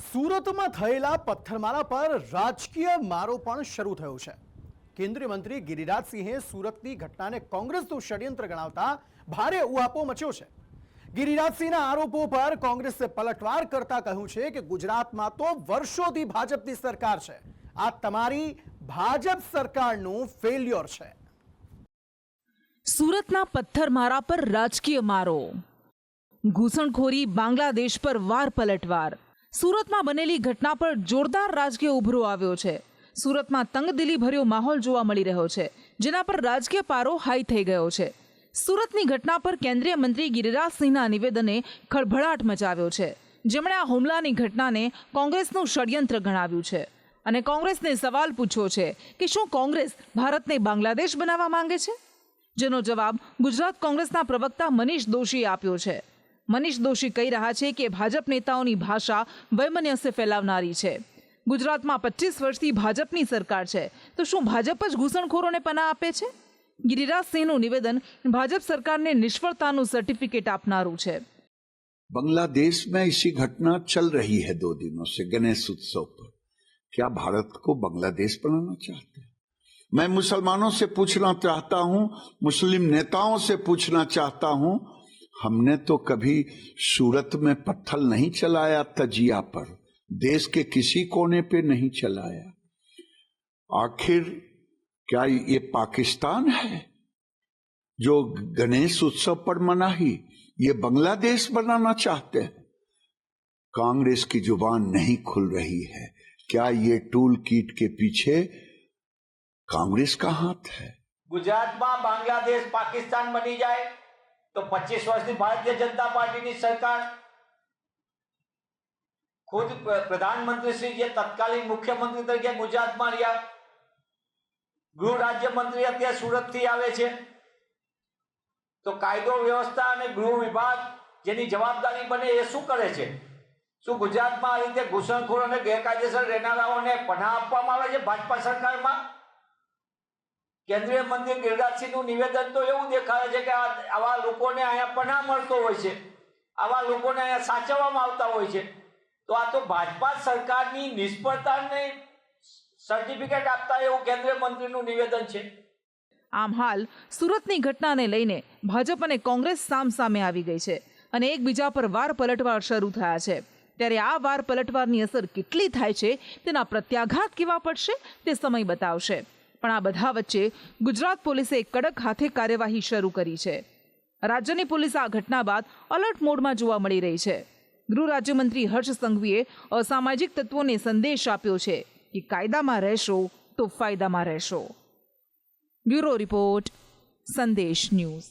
સુરતમાં થયેલા પથ્થરમારા પર રાજકીય મારો પણ શરૂ થયો છે। કેન્દ્રીય મંત્રી ગિરિરાજસિંહે સુરતની ઘટનાને કોંગ્રેસનું ષડયંત્ર ગણાવતા ભારે ઉહાપો મચ્યો છે। ગિરિરાજસિંહના આરોપો પર કોંગ્રેસે પલટવાર કરતા કહ્યું છે કે ગુજરાતમાં તો વર્ષોથી ભાજપની સરકાર છે, આ તમારી ભાજપ સરકારનું ફેલ્યોર છે। સુરતના પથ્થરમારા પર રાજકીય મારો, ઘૂસણખોરી બાંગ્લાદેશ પર વાર પલટવાર। સુરતમાં બનેલી ઘટના પર જોરદાર રાજકીય ઉભરો આવ્યો છે। સુરતમાં તંગદિલી ભર્યો માહોલ જોવા મળી રહ્યો છે, જેના પર રાજકીય પારો હાઈ થઈ ગયો છે। સુરતની ઘટના પર કેન્દ્રીય મંત્રી ગિરિરાજસિંહના નિવેદને ખળભળાટ મચાવ્યો છે, જેમણે આ હુમલાની ઘટનાને કોંગ્રેસનું ષડયંત્ર ગણાવ્યું છે અને કોંગ્રેસને સવાલ પૂછ્યો છે કે શું કોંગ્રેસ ભારતને બાંગ્લાદેશ બનાવવા માંગે છે, જેનો જવાબ ગુજરાત કોંગ્રેસના પ્રવક્તા મનીષ દોશીએ આપ્યો છે। મનીષ દોશી કહી રહ્યા છે કે ભાજપ નેતાઓની ભાષા વૈમનસ્ય ફેલાવનારી છે। ગુજરાતમાં 25 વર્ષથી ભાજપની સરકાર છે, તો શું ભાજપ જ ઘૂસણખોરોને પનાહ આપે છે? ગિરિરાજસિંહનું નિવેદન ભાજપ સરકારને નિષ્ફળતાનું સર્ટિફિકેટ આપનારું છે। बांग्लादेश में इसी घटना चल रही है 2 दिनों से गणेश उत्सव पर। क्या भारत को बांग्लादेश बनाना चाहते हैं? मैं मुसलमानों से पूछना चाहता हूं, मुस्लिम नेताओं से पूछना चाहता हूं, हमने तो कभी सूरत में पत्थर नहीं चलाया तजिया पर, देश के किसी कोने पे नहीं चलाया। आखिर क्या ये पाकिस्तान है जो गणेश उत्सव पर मनाही? ये बांग्लादेश बनाना चाहते हैं? कांग्रेस की जुबान नहीं खुल रही है। क्या ये टूल किट के पीछे कांग्रेस का हाथ है? गुजरात में बांग्लादेश पाकिस्तान बनी जाए तो 25 वर्ष की भारतीय जनता पार्टी की सरकार, खुद प्रधानमंत्री श्री जे तत्कालीन मुख्यमंत्री तरीके गुजरात में रह्या, गृह राज्य मंत्री अत्यार सूरत थी आवे छे, तो कायदो व्यवस्था और गृह विभाग जेनी जवाबदारी बने ए शुं करे छे? शुं गुजरात में आ रीते घूसणखोर और गैरकायदेसर રહેનારાઓને પનાહ આપવામાં આવે છે ભાજપા સરકારમાં? કેન્દ્રીય મંત્રી ગિરિરાજસિંહનું નિવેદન તો એવું દેખાડે છે કે આવા લોકોને અહીંયા પનાહ મળતો હોય છે, આવા લોકોને અહીંયા સાચવવામાં આવતા હોય છે, તો આ તો ભાજપા સરકારની નિષ્ફળતાને સર્ટિફિકેટ આપતા એવું કેન્દ્રીય મંત્રીનું નિવેદન છે। આમ હાલ સુરતની ઘટનાને લઈને ભાજપ અને કોંગ્રેસ સામસામે આવી ગઈ છે અને એકબીજા પર વાર પલટવાર શરૂ થયા છે। ત્યારે આ વાર પલટવારની અસર કેટલી થાય છે, તેના પ્રત્યાઘાત કેવા પડશે તે સમય બતાવશે। પણ આ બધા વચ્ચે ગુજરાત પોલીસે કડક હાથે કાર્યવાહી શરૂ કરી છે। રાજ્યની પોલીસ આ ઘટના બાદ અલર્ટ મોડમાં જોવા મળી રહી છે। ગૃહ રાજ્યમંત્રી હર્ષ સંઘવીએ અસામાજિક તત્વોને સંદેશ આપ્યો છે કે કાયદામાં રહેશો તો ફાયદામાં રહેશો। બ્યુરો રિપોર્ટ, સંદેશ ન્યૂઝ।